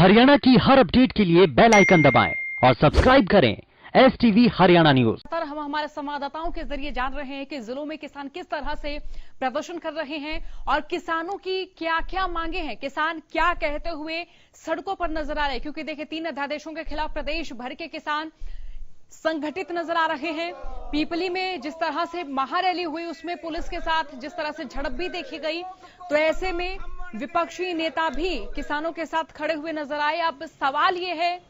हरियाणा की हर अपडेट के लिए बेल आइकन दबाएं और सब्सक्राइब करें STV हरियाणा न्यूज। हम हमारे संवाददाताओं के जरिए जान रहे हैं कि जिलों में किसान किस तरह से प्रदर्शन कर रहे हैं और किसानों की क्या क्या मांगे हैं, किसान क्या कहते हुए सड़कों पर नजर आ रहे हैं। क्योंकि देखिए 3 अध्यादेशों के खिलाफ प्रदेश भर के किसान संगठित नजर आ रहे हैं। पीपली में जिस तरह से महारैली हुई उसमें पुलिस के साथ जिस तरह से झड़प भी देखी गई, तो ऐसे में विपक्षी नेता भी किसानों के साथ खड़े हुए नजर आए। अब सवाल ये है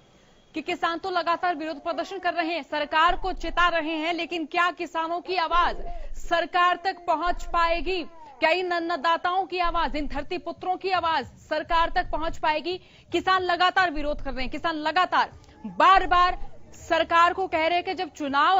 कि किसान तो लगातार विरोध प्रदर्शन कर रहे हैं, सरकार को चिता रहे हैं, लेकिन क्या किसानों की आवाज सरकार तक पहुंच पाएगी? क्या इन अन्नदाताओं की आवाज, इन धरती पुत्रों की आवाज सरकार तक पहुंच पाएगी? किसान लगातार विरोध कर रहे हैं, किसान लगातार बार बार सरकार को कह रहे हैं कि जब चुनाव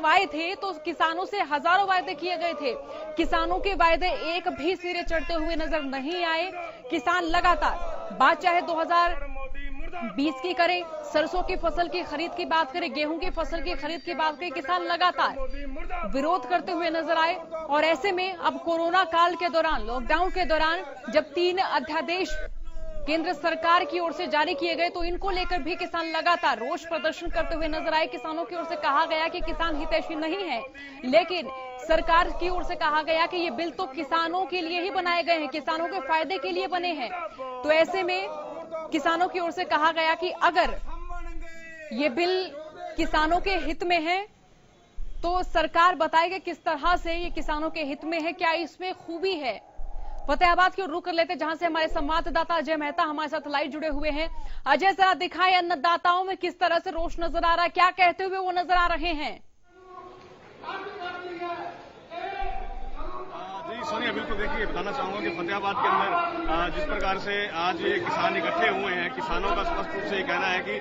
आए थे तो किसानों से हजारों वायदे किए गए थे, किसानों के वायदे एक भी सिरे चढ़ते हुए नजर नहीं आए। किसान लगातार, बात चाहे 2020 की करें, सरसों की फसल की खरीद की बात करें, गेहूं की फसल की खरीद की बात करें, किसान लगातार विरोध करते हुए नजर आए। और ऐसे में अब कोरोना काल के दौरान, लॉकडाउन के दौरान जब 3 अध्यादेश केंद्र सरकार की ओर से जारी किए गए तो इनको लेकर भी किसान लगातार रोष प्रदर्शन करते हुए नजर आए। किसानों की ओर से कहा गया कि किसान हितैषी नहीं है, लेकिन सरकार की ओर से कहा गया कि ये बिल तो किसानों के लिए ही बनाए गए हैं, किसानों के फायदे के लिए बने हैं। तो ऐसे में किसानों की ओर से कहा गया कि अगर ये बिल किसानों के हित में है तो सरकार बताएगी किस तरह से ये किसानों के हित में है, क्या इसमें खूबी है। फतेहाबाद की ओर रुख कर लेते जहां से हमारे संवाददाता अजय मेहता हमारे साथ लाइव जुड़े हुए हैं। अजय, जरा दिखाएं अन्नदाताओं में किस तरह से रोष नजर आ रहा है, क्या कहते हुए वो नजर आ रहे हैं? जी सोनिया, बिल्कुल देखिए, बताना चाहूंगा कि फतेहाबाद के अंदर जिस प्रकार से आज ये किसान इकट्ठे हुए हैं, किसानों का स्पष्ट रूप से ये कहना है कि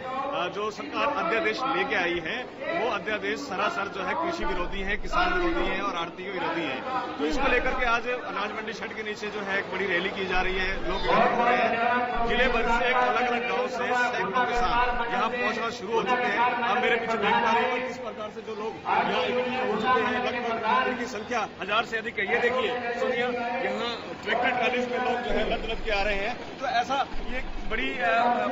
जो सरकार अध्यादेश लेके आई है वो अध्यादेश सरासर जो है कृषि विरोधी है, किसान विरोधी है और आड़ती विरोधी है। तो इसको लेकर के आज अनाज मंडी शेड के नीचे जो है एक बड़ी रैली की जा रही है, लोग इकट्ठे हो रहे हैं। जिले भर से अलग अलग गाँव से सैकड़ों किसान यहाँ पहुंचना शुरू हो चुके हैं। आप मेरे पीछे देख पा रहे हैं किस प्रकार से जो लोग यहाँ इकट्ठे हो चुके हैं, लगभग इनकी संख्या 1000 से अधिक है। ये देखिए सोनिया, यहाँ ट्रैक्टर ट्रालीज में लोग जो है लद के आ रहे हैं। तो ऐसा ये बड़ी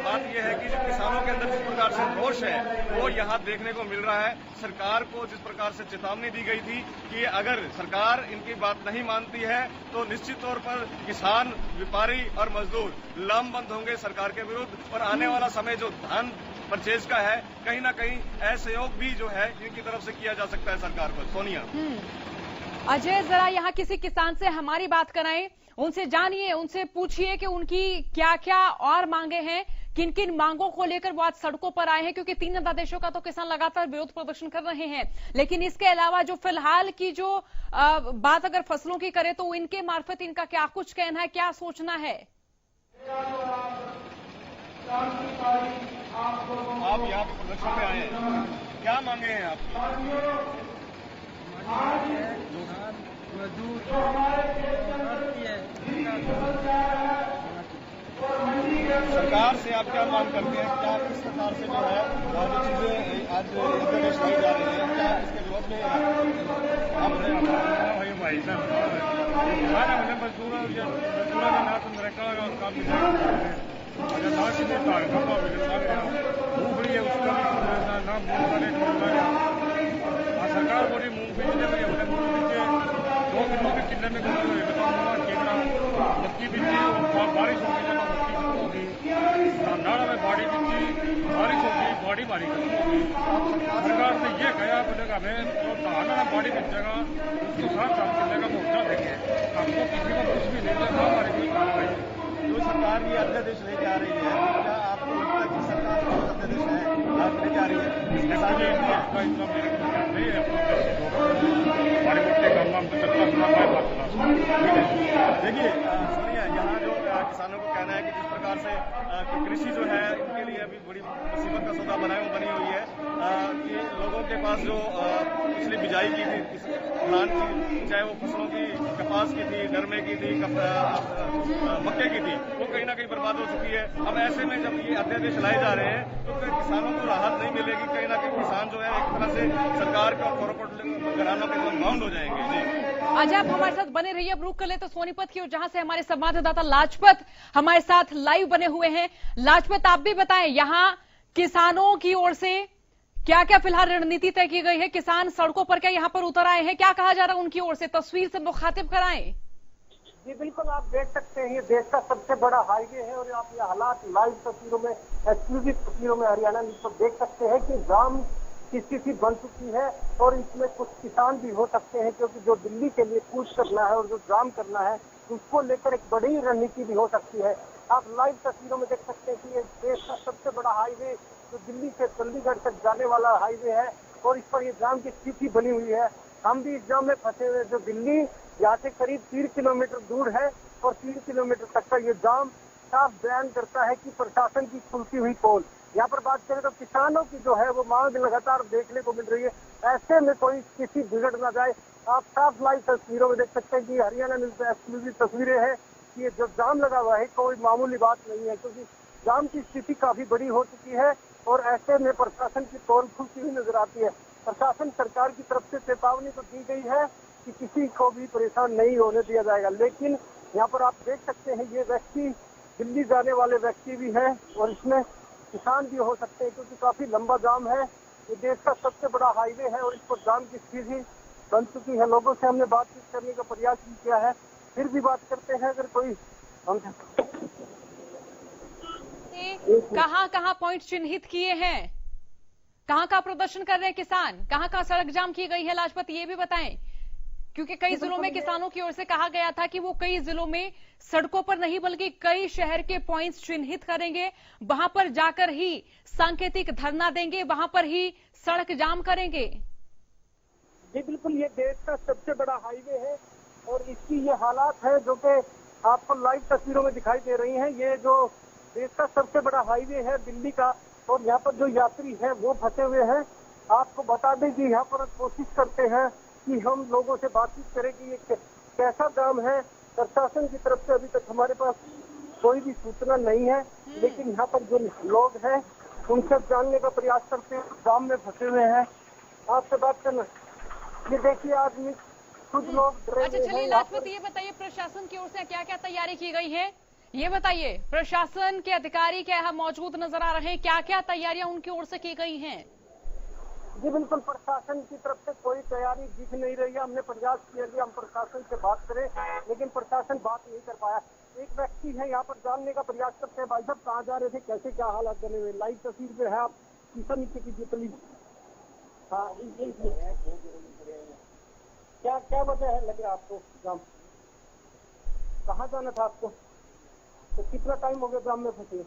बात यह है कि जो किसानों के अंदर जिस प्रकार से रोष है वो यहाँ देखने को मिल रहा है। सरकार को जिस प्रकार से चेतावनी दी गई थी कि अगर सरकार इनकी बात नहीं मानती है तो निश्चित तौर पर किसान, व्यापारी और मजदूर लामबंद होंगे सरकार के विरुद्ध। और आने वाला समय जो धान परचेज का है, कहीं ना कहीं असहयोग भी जो है इनकी तरफ से किया जा सकता है सरकार पर। सोनिया, अजय, जरा यहाँ किसी किसान से हमारी बात कराएं, उनसे जानिए, उनसे पूछिए कि उनकी क्या क्या और मांगे हैं, किन किन मांगों को लेकर वो आज सड़कों पर आए हैं। क्योंकि 3 अध्यादेशों का तो किसान लगातार विरोध प्रदर्शन कर रहे हैं, लेकिन इसके अलावा जो फिलहाल की जो बात अगर फसलों की करें तो इनके मार्फत इनका क्या कुछ कहना है, क्या सोचना है? आप यहाँ पे प्रदर्शन में आए हैं, क्या मांगे हैं आप? सरकार से आप क्या मांग करते हैं? क्या किस प्रकार से जो है जो चीजें आज अध्यादेश लाई जा रही है, क्या इसके विरोध में भाई साहब मजदूरों का नाम काम मूंगफली है उसका नाम सरकार बोली मूंगफली अपने मूंगफली 2 किलो के किले में मक्की बिकी, बारिश होगी नाड़ा में बाड़ी बिकी, बारिश होगी, बाड़ी मारी सरकार से ये कहा बोलेगा हमें जो धान में बाड़ी बेचेगा उसको 7 किले का मुआवजा देंगे, हमको किसी को कुछ भी नहीं देगा, हमारी कोई कार्रवाई। जो सरकार ये अध्यादेश लेके आ रही है, क्या आपको लगता है कि सरकार जो अध्यादेश है आप लेके आ रही है इसके साथ इसका इतना मेरे को नहीं है। हमारे बच्चे का नाम तो देखिए सोनिया, यहाँ जो किसानों को कहना है कि जिस प्रकार से कृषि जो है इनके लिए अभी बड़ी मुसीबत का सौदा बनी हुई है कि लोगों के पास जो पिछली बिजाई की थी धान की, चाहे वो फसलों की, कपास की थी, नरमे की थी, मक्के की थी, वो कहीं ना कहीं बर्बाद हो चुकी है। अब ऐसे में जब ये अध्यादेश लाए जा रहे हैं तो फिर किसानों को राहत नहीं मिलेगी, कहीं ना कहीं किसान जो है एक तरह से सरकार का कॉर्पोरेट घरानों के माउंड हो जाएंगे। जी आज आप हमारे साथ बने रहिए। अब रुक कर ले तो सोनीपत की ओर, जहां से हमारे संवाददाता लाजपत हमारे साथ लाइव बने हुए हैं। लाजपत, आप भी बताएं, यहाँ किसानों की ओर से क्या क्या फिलहाल रणनीति तय की गई है? किसान सड़कों पर क्या यहाँ पर उतर आए हैं? क्या कहा जा रहा है उनकी ओर से? तस्वीर से मुखातिब कराएं। जी बिल्कुल, आप देख सकते हैं ये देश का सबसे बड़ा हाईवे है और आप ये हालात लाइव तस्वीरों में, एक्सक्लूसिव तस्वीरों में हरियाणा न्यूज पर देख सकते हैं कि जाम की स्थिति बन चुकी है और इसमें कुछ किसान भी हो सकते हैं, क्योंकि जो दिल्ली के लिए कूच करना है और जो जाम करना है उसको लेकर एक बड़ी रणनीति भी हो सकती है। आप लाइव तस्वीरों में देख सकते हैं कि ये देश का सबसे बड़ा हाईवे जो दिल्ली से चंडीगढ़ तक जाने वाला हाईवे है और इस पर ये जाम की स्थिति बनी हुई है। हम भी इस जाम में फंसे हुए, जो दिल्ली यहाँ से करीब 3 किलोमीटर दूर है और 3 किलोमीटर तक का ये जाम साफ बयान करता है कि प्रशासन की खुलती हुई पोल। यहाँ पर बात करें तो किसानों की जो है वो मांग लगातार देखने को मिल रही है, ऐसे में कोई किसी बिगड़ ना जाए। आप साफ लाइव तस्वीरों में देख सकते हैं कि हरियाणा न्यूज में एक्सक्लूसिव तस्वीरें हैं कि ये जो जाम लगा हुआ है कोई मामूली बात नहीं है, क्योंकि जाम की स्थिति काफी बड़ी हो चुकी है और ऐसे में प्रशासन की पोल खुलती हुई नजर आती है। प्रशासन सरकार की तरफ से चेतावनी तो दी गई है कि किसी को भी परेशान नहीं होने दिया जाएगा, लेकिन यहाँ पर आप देख सकते हैं ये व्यक्ति दिल्ली जाने वाले व्यक्ति भी हैं और इसमें किसान भी हो सकते हैं, क्योंकि काफी लंबा जाम है। ये देश का सबसे बड़ा हाईवे है और इस पर जाम की स्थिति बन चुकी है। लोगों से हमने बातचीत करने का प्रयास भी किया है, फिर भी बात करते हैं। अगर कोई कहाँ कहाँ पॉइंट चिन्हित किए हैं, कहाँ कहाँ प्रदर्शन कर रहे हैं किसान, कहाँ कहाँ सड़क जाम की गई है, लाजपत ये भी बताएं, क्योंकि कई जिलों में किसानों की ओर से कहा गया था कि वो कई जिलों में सड़कों पर नहीं बल्कि कई शहर के पॉइंट्स चिन्हित करेंगे, वहां पर जाकर ही सांकेतिक धरना देंगे, वहां पर ही सड़क जाम करेंगे। जी बिल्कुल, ये देश का सबसे बड़ा हाईवे है और इसकी ये हालात है जो कि आपको लाइव तस्वीरों में दिखाई दे रही हैं। ये जो देश का सबसे बड़ा हाईवे है दिल्ली का और यहाँ पर जो यात्री हैं वो फंसे हुए हैं। आपको बता दें कि यहाँ पर कोशिश करते हैं कि हम लोगों से बातचीत करें कि ये कैसा जाम है। प्रशासन की तरफ से अभी तक हमारे पास कोई भी सूचना नहीं है, लेकिन यहाँ पर जो लोग हैं उनसे जानने का प्रयास करते हैं, जाम में फंसे हुए हैं। आपसे बात करना, ये देखिए आदमी खुद लोग डरे अच्छा चलिए लाजपत, ये बताइए प्रशासन की ओर से क्या क्या तैयारी की गई है? ये बताइए, प्रशासन के अधिकारी क्या यहाँ मौजूद नजर आ रहे हैं? क्या क्या तैयारियां उनकी ओर से की गई हैं? जी बिल्कुल, प्रशासन की तरफ से कोई तैयारी दिख नहीं रही है। हमने प्रयास किया कि हम प्रशासन से बात करें, लेकिन प्रशासन बात नहीं कर पाया। एक व्यक्ति है यहाँ पर जानने का प्रयास करते हैं। भाई साहब कहाँ जा रहे थे, कैसे क्या हालात बने हुए? लाइव तस्वीर में है, आप शीशा नीचे कीजिए प्लीज। हाँ, क्या क्या वजह है लगे आपको जाम? कहाँ जाना था आपको? तो कितना टाइम हो गया जाम में फंसे?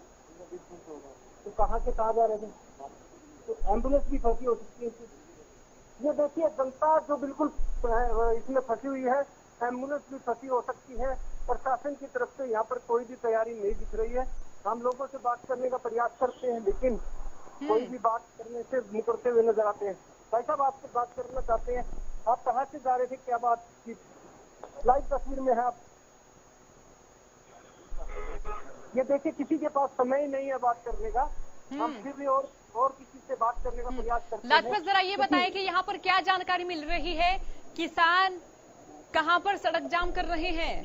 तो कहाँ से कहाँ जा रहे थे? तो एम्बुलेंस भी फंसी हो सकती है। ये देखिए जनता जो बिल्कुल इसमें फंसी हुई है, एम्बुलेंस भी फंसी हो सकती है। प्रशासन की तरफ से यहाँ पर कोई भी तैयारी नहीं दिख रही है। हम लोगों से बात करने का प्रयास करते हैं, लेकिन कोई भी बात करने से मुकरते हुए नजर आते हैं। भाई साहब आपसे बात करना चाहते हैं, आप कहाँ से जा रहे थे, क्या बात की? लाइव तस्वीर में है आप। ये देखिए किसी के पास समय ही नहीं है बात करने का, हम फिर भी और किसी से बात करने का प्रयास करते हैं। लाजपत जरा ये बताएं कि यहाँ पर क्या जानकारी मिल रही है, किसान कहाँ पर सड़क जाम कर रहे हैं?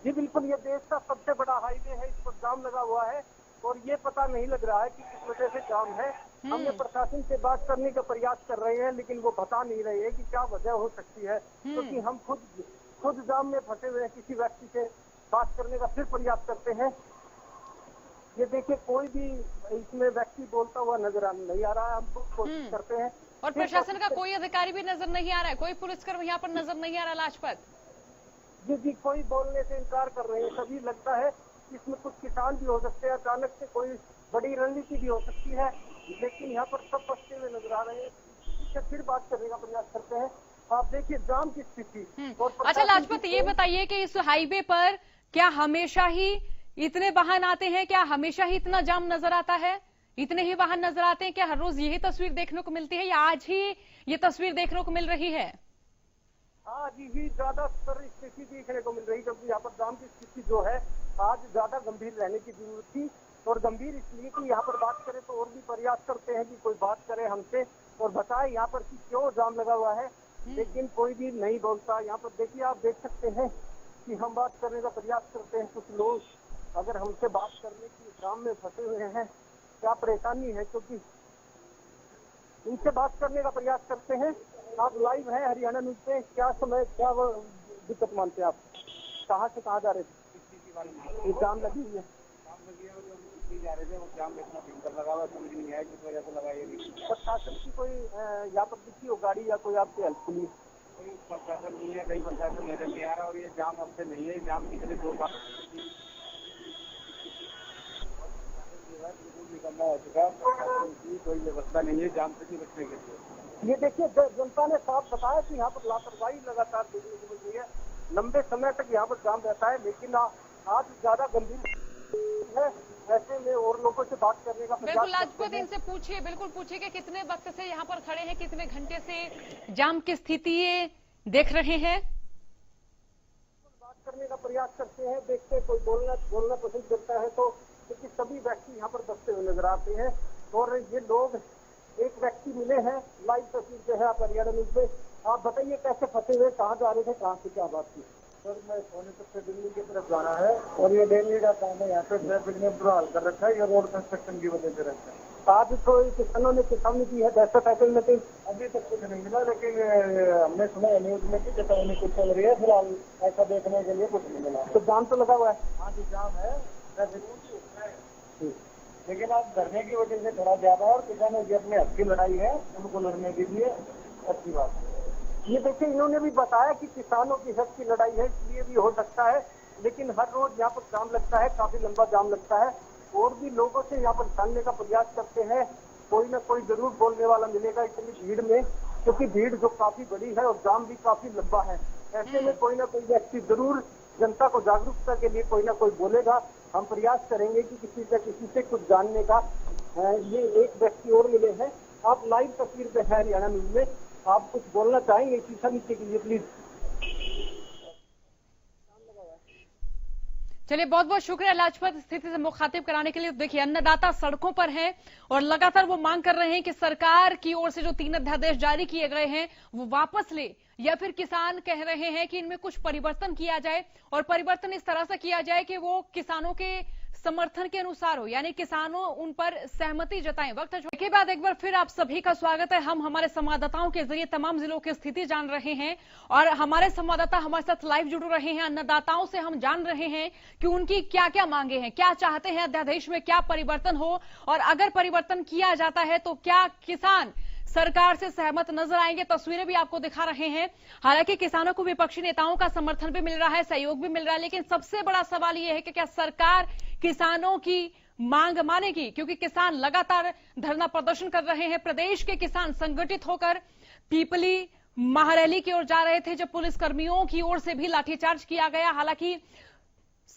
जी बिल्कुल, ये देश का सबसे बड़ा हाईवे है, इस पर जाम लगा हुआ है और ये पता नहीं लग रहा है कि किस वजह से जाम है। हमने प्रशासन से बात करने का प्रयास कर रहे हैं, लेकिन वो बता नहीं रहे हैं कि क्या वजह हो सकती है, क्योंकि हम खुद जाम में फंसे हुए हैं। किसी व्यक्ति से बात करने का फिर प्रयास करते हैं। ये देखिए कोई भी इसमें व्यक्ति बोलता हुआ नजर नहीं आ रहा है। हम कोशिश करते हैं और प्रशासन का कोई अधिकारी भी नजर नहीं आ रहा है, कोई पुलिसकर्मी यहाँ पर नजर नहीं आ रहा। लाजपत जी कोई बोलने से इनकार कर रहे हैं। सभी लगता है इसमें कुछ किसान भी हो सकते हैं, अचानक से कोई बड़ी रणनीति भी हो सकती है, लेकिन यहाँ पर सब फंसते हुए नजर आ रहे हैं। इससे फिर बात करने का प्रयास करते हैं। आप देखिए जाम की स्थिति। अच्छा लाजपत ये बताइए कि इस हाईवे पर क्या हमेशा ही इतने वाहन आते हैं, क्या हमेशा ही इतना जाम नजर आता है, इतने ही वाहन नजर आते हैं? क्या हर रोज यही तस्वीर देखने को मिलती है या आज ही ये तस्वीर देखने को मिल रही है? आज ही ज्यादातर स्थिति देखने को मिल रही है, क्योंकि यहाँ पर जाम की स्थिति जो है आज ज्यादा गंभीर रहने की जरूरत थी। और गंभीर इसलिए कि यहाँ पर बात करें तो और भी प्रयास करते हैं कि कोई बात करे हमसे और बताए यहाँ पर कि क्यों जाम लगा हुआ है। लेकिन कोई भी नहीं बोलता। यहाँ पर देखिए, आप देख सकते हैं कि हम बात करने का प्रयास करते हैं, कुछ लोग अगर हमसे बात करने की जाम में फंसे हुए हैं, क्या परेशानी है, क्योंकि इनसे बात करने का प्रयास करते हैं। आप लाइव हैं हरियाणा न्यूज पे, क्या समय, क्या वो दिक्कत मानते हैं आप? कहाँ से कहाँ जा रहे थे? जाम लगी हुई है, जा रहे थे, वो जाम इतना भयंकर लगा हुआ, समझ नहीं आया किस वजह से लगा। ये प्रशासन की कोई यहाँ पर दिखी हो गाड़ी या कोई आपकी हेल्प के लिए? कोई प्रशासन नहीं है, कहीं प्रशासन नजर नहीं आ रहा। और ये जाम अब से नहीं है, जाम पिछले 2 साल निकलना हो चुका, प्रशासन की कोई व्यवस्था नहीं है जाम से बचने के लिए। ये देखिए, जनता ने साफ बताया कि यहाँ पर लापरवाही लगातार देखने को मिल रही है। लंबे समय तक यहाँ पर जाम रहता है, लेकिन आज ज्यादा गंभीर है। ऐसे में और लोगों से बात करने का बिल्कुल लाजपत इनसे पूछिए, बिल्कुल पूछिए कि कितने वक्त से यहाँ पर खड़े हैं, कितने घंटे से जाम की स्थिति देख रहे हैं। बात करने का प्रयास करते हैं, देखते हैं कोई बोलना पसंद करता है तो, क्योंकि सभी व्यक्ति यहाँ पर बसते हुए नजर आते हैं। और ये लोग, एक व्यक्ति मिले हैं, लाइव तस्वीर जो है आप हरियाणा न्यूज में। आप बताइए कैसे फंसे हुए, कहाँ जा रहे थे, कहाँ से क्या बात थी? सर, मैं सोनीपत से दिल्ली की तरफ जाना है और ये डेली का काम है। यहाँ पे ट्रैफिक ने बुरा हाल कर रखा है, ये रोड कंस्ट्रक्शन की वजह से रहता है। आज कोई किसानों ने चेतावनी दी है, दहशत टाइटल में तो अभी तक कुछ नहीं मिला, लेकिन हमने सुना है न्यूज में कि चेतावनी कुछ चल रही है। फिलहाल ऐसा देखने के लिए कुछ नहीं मिला। तो जाम तो लगा हुआ है? हाँ जी, जाम है, लेकिन आप धरने की वजह से थोड़ा ज्यादा, और किसानों की अपने हक की लड़ाई है, उनको लड़ने के लिए अच्छी बात है। ये देखिए, इन्होंने भी बताया कि किसानों की हक की लड़ाई है, इसलिए भी हो सकता है, लेकिन हर रोज यहाँ पर जाम लगता है, काफी लंबा जाम लगता है। और भी लोगों से यहाँ पर जानने का प्रयास करते हैं, कोई ना कोई जरूर बोलने वाला मिलेगा इतनी भीड़ में, क्योंकि भीड़ जो काफी बड़ी है और जाम भी काफी लंबा है। ऐसे में कोई ना कोई व्यक्ति जरूर जनता को जागरूकता के लिए कोई ना कोई बोलेगा। हम प्रयास करेंगे कि किसी से कुछ जानने का। ये एक व्यक्ति और मिले हैं, आप लाइव तस्वीर पे है हरियाणा न्यूज में, आप कुछ बोलना चाहेंगे शीशा नीचे के लिए प्लीज? चलिए, बहुत बहुत शुक्रिया लाजपत स्थिति से मुखातिब कराने के लिए। देखिए, अन्नदाता सड़कों पर हैं और लगातार वो मांग कर रहे हैं कि सरकार की ओर से जो 3 अध्यादेश जारी किए गए हैं वो वापस ले, या फिर किसान कह रहे हैं कि इनमें कुछ परिवर्तन किया जाए, और परिवर्तन इस तरह से किया जाए कि वो किसानों के समर्थन के अनुसार हो, यानी किसानों उन पर सहमति जताएं। वक्त के बाद एक बार फिर आप सभी का स्वागत है। हम हमारे संवाददाताओं के जरिए तमाम जिलों की स्थिति जान रहे हैं और हमारे संवाददाता हमारे साथ लाइव जुड़ रहे हैं। अन्नदाताओं से हम जान रहे हैं कि उनकी क्या क्या मांगे हैं, क्या चाहते हैं अध्यादेश में क्या परिवर्तन हो, और अगर परिवर्तन किया जाता है तो क्या किसान सरकार से सहमत नजर आएंगे। तस्वीरें भी आपको दिखा रहे हैं। हालांकि किसानों को विपक्षी नेताओं का समर्थन भी मिल रहा है, सहयोग भी मिल रहा है, लेकिन सबसे बड़ा सवाल यह है कि क्या सरकार किसानों की मांग मानेगी, क्योंकि किसान लगातार धरना प्रदर्शन कर रहे हैं। प्रदेश के किसान संगठित होकर पीपली महारैली की ओर जा रहे थे, जब पुलिसकर्मियों की ओर से भी लाठीचार्ज किया गया। हालांकि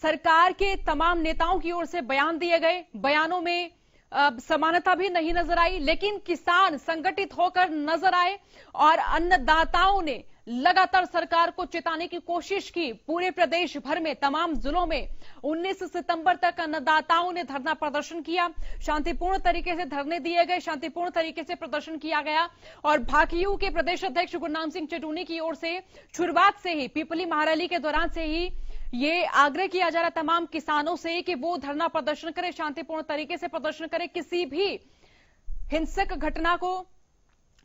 सरकार के तमाम नेताओं की ओर से बयान दिए गए, बयानों में समानता भी नहीं नजर आई, लेकिन किसान संगठित होकर नजर आए और अन्नदाताओं ने लगातार सरकार को चिताने की कोशिश की। पूरे प्रदेश भर में तमाम जिलों में 19 सितंबर तक अन्नदाताओं ने धरना प्रदर्शन किया। शांतिपूर्ण तरीके से धरने दिए गए, शांतिपूर्ण तरीके से प्रदर्शन किया गया और भाकियू के प्रदेश अध्यक्ष गुरनाम सिंह चटूनी की ओर से शुरुआत से ही, पीपली महारैली के दौरान से ही ये आग्रह किया जा रहा तमाम किसानों से कि वो धरना प्रदर्शन करें, शांतिपूर्ण तरीके से प्रदर्शन करें, किसी भी हिंसक घटना को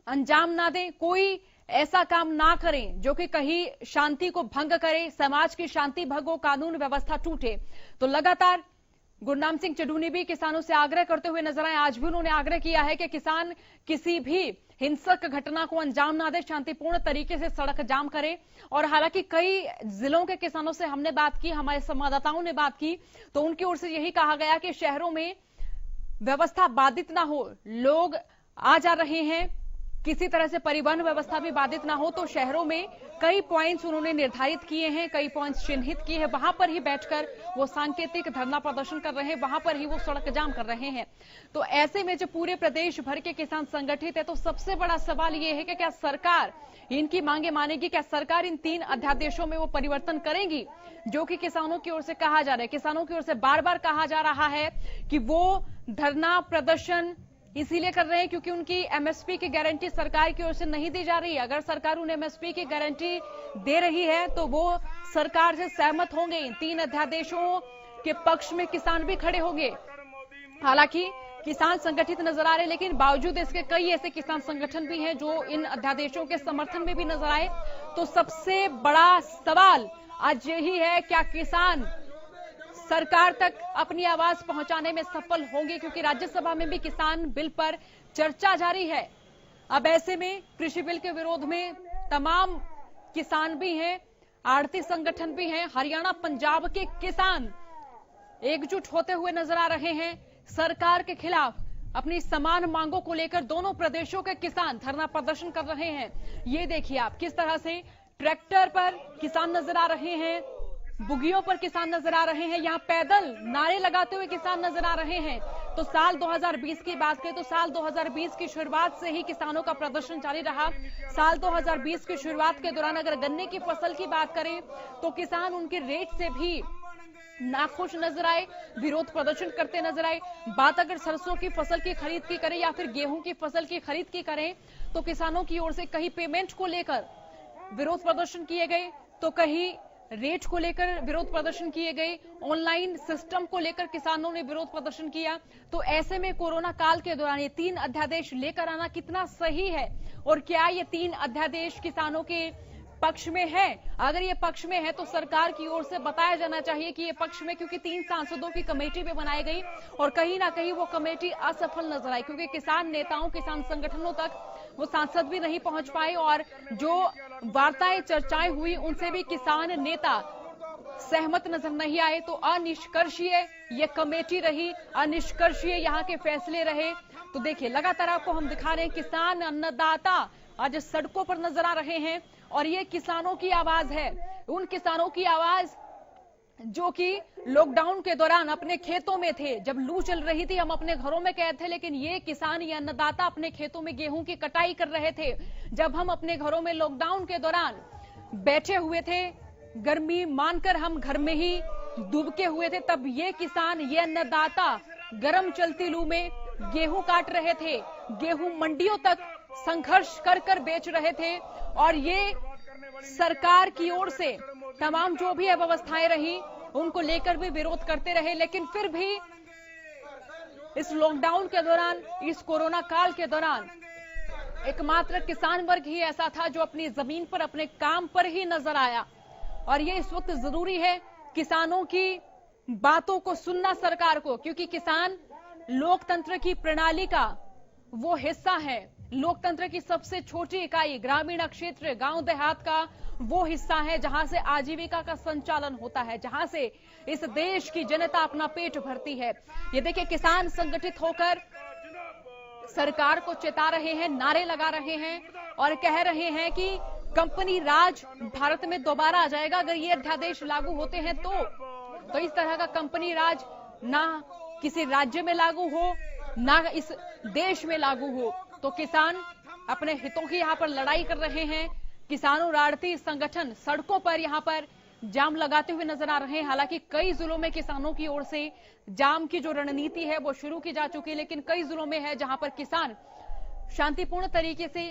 अंजाम ना दें, कोई ऐसा काम ना करें जो कि कहीं शांति को भंग करे, समाज की शांति भंग हो, कानून व्यवस्था टूटे। तो लगातार गुरनाम सिंह चटूनी भी किसानों से आग्रह करते हुए नजर आए। आज भी उन्होंने आग्रह किया है कि किसान किसी भी हिंसक घटना को अंजाम ना दे, शांतिपूर्ण तरीके से सड़क जाम करे। और हालांकि कई जिलों के किसानों से हमने बात की, हमारे संवाददाताओं ने बात की, तो उनकी ओर से यही कहा गया कि शहरों में व्यवस्था बाधित ना हो, लोग आ जा रहे हैं, किसी तरह से परिवहन व्यवस्था भी बाधित ना हो। तो शहरों में कई पॉइंट्स उन्होंने निर्धारित किए हैं, कई पॉइंट्स चिन्हित किए हैं, वहां पर ही बैठकर वो सांकेतिक धरना प्रदर्शन कर रहे हैं, वहां पर ही वो सड़क जाम कर रहे हैं। तो ऐसे में जब पूरे प्रदेश भर के किसान संगठित है, तो सबसे बड़ा सवाल ये है कि क्या सरकार इनकी मांगे मानेगी, क्या सरकार इन 3 अध्यादेशों में वो परिवर्तन करेगी जो कि किसानों की ओर से कहा जा रहा है। किसानों की ओर से बार बार कहा जा रहा है कि वो धरना प्रदर्शन इसीलिए कर रहे हैं क्योंकि उनकी एमएसपी की गारंटी सरकार की ओर से नहीं दी जा रही है। अगर सरकार उन्हें एमएसपी की गारंटी दे रही है तो वो सरकार से सहमत होंगे। इन 3 अध्यादेशों के पक्ष में किसान भी खड़े होंगे। हालांकि किसान संगठित नजर आ रहे, लेकिन बावजूद इसके कई ऐसे किसान संगठन भी हैं जो इन अध्यादेशों के समर्थन में भी नजर आए। तो सबसे बड़ा सवाल आज यही है, क्या किसान सरकार तक अपनी आवाज पहुंचाने में सफल होंगे, क्योंकि राज्यसभा में भी किसान बिल पर चर्चा जारी है। अब ऐसे में कृषि बिल के विरोध में तमाम किसान भी हैं, आड़ती संगठन भी हैं। हरियाणा पंजाब के किसान एकजुट होते हुए नजर आ रहे हैं सरकार के खिलाफ। अपनी समान मांगों को लेकर दोनों प्रदेशों के किसान धरना प्रदर्शन कर रहे हैं। ये देखिए आप किस तरह से ट्रैक्टर पर किसान नजर आ रहे हैं, बुगियों पर किसान नजर आ रहे हैं, यहाँ पैदल नारे लगाते हुए किसान नजर आ रहे हैं। तो साल 2020 की बात करें तो साल 2020 की शुरुआत से ही किसानों का प्रदर्शन जारी रहा। साल 2020 की शुरुआत के दौरान अगर गन्ने की फसल की बात करें तो किसान उनके रेट से भी नाखुश नजर आए, विरोध प्रदर्शन करते नजर आए। बात अगर सरसों की फसल की खरीद की करें या फिर गेहूं की फसल की खरीद की करें तो किसानों की ओर से कहीं पेमेंट को लेकर विरोध प्रदर्शन किए गए, तो कहीं रेट को लेकर विरोध प्रदर्शन किए गए, ऑनलाइन सिस्टम को लेकर किसानों ने विरोध प्रदर्शन किया। तो ऐसे में कोरोना काल के दौरान ये 3 अध्यादेश लेकर आना कितना सही है, और क्या ये 3 अध्यादेश किसानों के पक्ष में है? अगर ये पक्ष में है तो सरकार की ओर से बताया जाना चाहिए कि ये पक्ष में, क्योंकि 3 सांसदों की कमेटी भी बनाई गई और कहीं ना कहीं वो कमेटी असफल नजर आई, क्योंकि किसान नेताओं, किसान संगठनों तक वो सांसद भी नहीं पहुंच पाए और जो वार्ताएं चर्चाएं हुई उनसे भी किसान नेता सहमत नजर नहीं आए। तो अनिष्कर्षीय ये कमेटी रही, अनिष्कर्षीय यहाँ के फैसले रहे। तो देखिए लगातार आपको हम दिखा रहे हैं किसान अन्नदाता आज सड़कों पर नजर आ रहे हैं, और ये किसानों की आवाज है, उन किसानों की आवाज जो कि लॉकडाउन के दौरान अपने खेतों में थे, जब लू चल रही थी हम अपने घरों में कैद थे, लेकिन ये किसान, ये अन्नदाता अपने खेतों में गेहूं की कटाई कर रहे थे। जब हम अपने घरों में लॉकडाउन के दौरान बैठे हुए थे, गर्मी मानकर हम घर में ही दुबके हुए थे, तब ये किसान, ये अन्नदाता गर्म चलती लू में गेहूं काट रहे थे, गेहूं मंडियों तक संघर्ष कर कर बेच रहे थे। और ये सरकार की ओर से तमाम जो भी व्यवस्थाएं रही उनको लेकर भी विरोध करते रहे, लेकिन फिर भी इस लॉकडाउन के दौरान, इस कोरोना काल के दौरान एकमात्र किसान वर्ग ही ऐसा था जो अपनी जमीन पर, अपने काम पर ही नजर आया। और ये इस वक्त जरूरी है किसानों की बातों को सुनना सरकार को, क्योंकि किसान लोकतंत्र की प्रणाली का वो हिस्सा है, लोकतंत्र की सबसे छोटी इकाई, ग्रामीण क्षेत्र, गांव देहात का वो हिस्सा है जहां से आजीविका का संचालन होता है, जहां से इस देश की जनता अपना पेट भरती है। ये देखिए किसान संगठित होकर सरकार को चेता रहे हैं, नारे लगा रहे हैं और कह रहे हैं कि कंपनी राज भारत में दोबारा आ जाएगा अगर ये अध्यादेश लागू होते हैं तो इस तरह का कंपनी राज ना किसी राज्य में लागू हो, ना इस देश में लागू हो। तो किसान अपने हितों की यहाँ पर लड़ाई कर रहे हैं। किसानों राढ़ती संगठन सड़कों पर यहाँ पर जाम लगाते हुए नजर आ रहे हैं। हालांकि कई जिलों में किसानों की ओर से जाम की जो रणनीति है वो शुरू की जा चुकी है, लेकिन कई जिलों में है जहां पर किसान शांतिपूर्ण तरीके से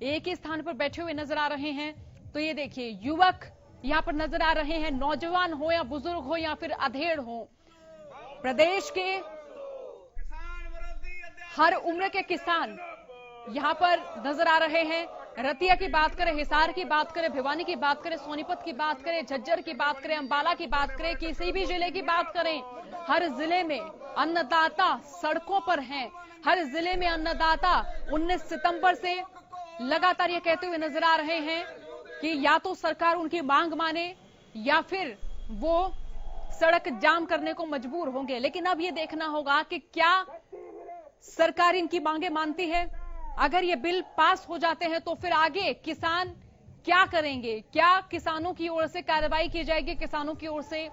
एक ही स्थान पर बैठे हुए नजर आ रहे हैं। तो ये देखिए युवक यहाँ पर नजर आ रहे हैं, नौजवान हो या बुजुर्ग हो या फिर अधेड़ हो, प्रदेश के हर उम्र के किसान यहाँ पर नजर आ रहे हैं। रतिया की बात करें, हिसार की बात करें, भिवानी की बात करें, सोनीपत की बात करें, झज्जर की बात करें, अंबाला की बात करें, किसी भी जिले की बात करें, हर जिले में अन्नदाता सड़कों पर हैं। हर जिले में अन्नदाता 19 सितंबर से लगातार ये कहते हुए नजर आ रहे हैं कि या तो सरकार उनकी मांग माने या फिर वो सड़क जाम करने को मजबूर होंगे। लेकिन अब ये देखना होगा कि क्या सरकार इनकी मांगे मानती है। अगर ये बिल पास हो जाते हैं तो फिर आगे किसान क्या करेंगे, क्या किसानों की ओर से कार्रवाई की जाएगी, किसानों की ओर से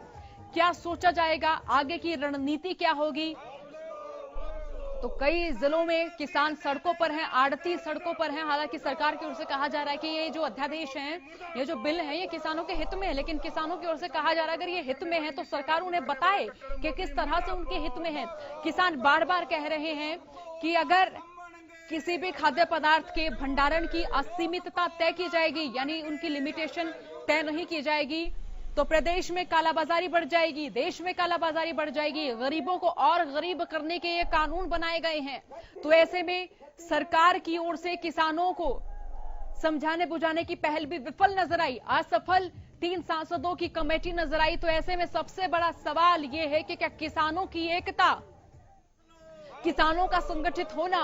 क्या सोचा जाएगा, आगे की रणनीति क्या होगी, तो कई जिलों में किसान सड़कों पर हैं, आड़ती सड़कों पर हैं। हालांकि सरकार की ओर से कहा जा रहा है कि ये जो अध्यादेश हैं, ये जो बिल है, ये किसानों के हित में है। लेकिन किसानों की ओर से कहा जा रहा है अगर ये हित में है तो सरकार उन्हें बताए कि किस तरह से उनके हित में है। किसान बार बार कह रहे हैं कि अगर किसी भी खाद्य पदार्थ के भंडारण की असीमितता तय की जाएगी, यानी उनकी लिमिटेशन तय नहीं की जाएगी, तो प्रदेश में कालाबाजारी बढ़ जाएगी, देश में कालाबाजारी बढ़ जाएगी, गरीबों को और गरीब करने के ये कानून बनाए गए हैं। तो ऐसे में सरकार की ओर से किसानों को समझाने बुझाने की पहल भी विफल नजर आई, असफल 3 सांसदों की कमेटी नजर आई। तो ऐसे में सबसे बड़ा सवाल ये है कि क्या किसानों की एकता, किसानों का संगठित होना,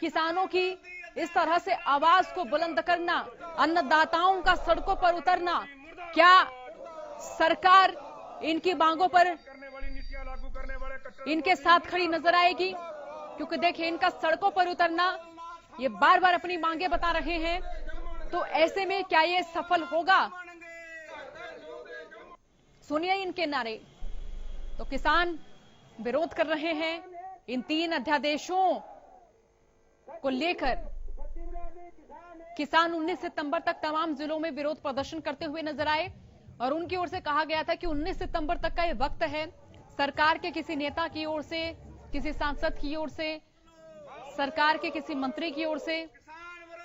किसानों की इस तरह से आवाज को बुलंद करना, अन्नदाताओं का सड़कों पर उतरना, क्या सरकार इनकी मांगों पर इनके साथ खड़ी नजर आएगी? क्योंकि देखिए इनका सड़कों पर उतरना, ये बार बार अपनी मांगे बता रहे हैं, तो ऐसे में क्या ये सफल होगा? सुनिए इनके नारे। तो किसान विरोध कर रहे हैं इन 3 अध्यादेशों को लेकर। किसान 19 सितंबर तक तमाम जिलों में विरोध प्रदर्शन करते हुए नजर आए और उनकी ओर से कहा गया था कि 19 सितंबर तक का ये वक्त है। सरकार के किसी नेता की ओर से, किसी सांसद की ओर से, सरकार के किसी मंत्री की ओर से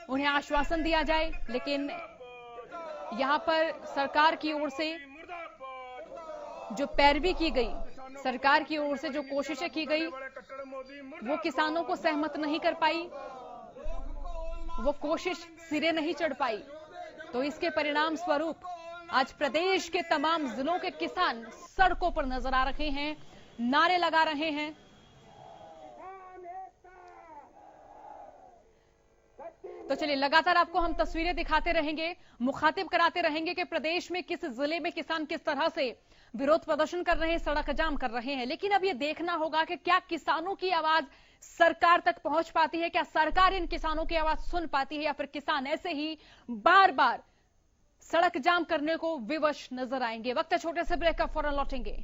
उन्हें आश्वासन दिया जाए। लेकिन यहां पर सरकार की ओर से जो पैरवी की गई, सरकार की ओर से जो कोशिशें की गई, वो किसानों को सहमत नहीं कर पाई, वो कोशिश सिरे नहीं चढ़ पाई। तो इसके परिणाम स्वरूप आज प्रदेश के तमाम जिलों के किसान सड़कों पर नजर आ रहे हैं, नारे लगा रहे हैं। तो चलिए लगातार आपको हम तस्वीरें दिखाते रहेंगे, मुखातिब कराते रहेंगे कि प्रदेश में किस जिले में किसान किस तरह से विरोध प्रदर्शन कर रहे हैं, सड़क जाम कर रहे हैं। लेकिन अब यह देखना होगा कि क्या किसानों की आवाज सरकार तक पहुंच पाती है, क्या सरकार इन किसानों की आवाज सुन पाती है, या फिर किसान ऐसे ही बार बार सड़क जाम करने को विवश नजर आएंगे। वक्त है छोटे से ब्रेक का, फौरन लौटेंगे।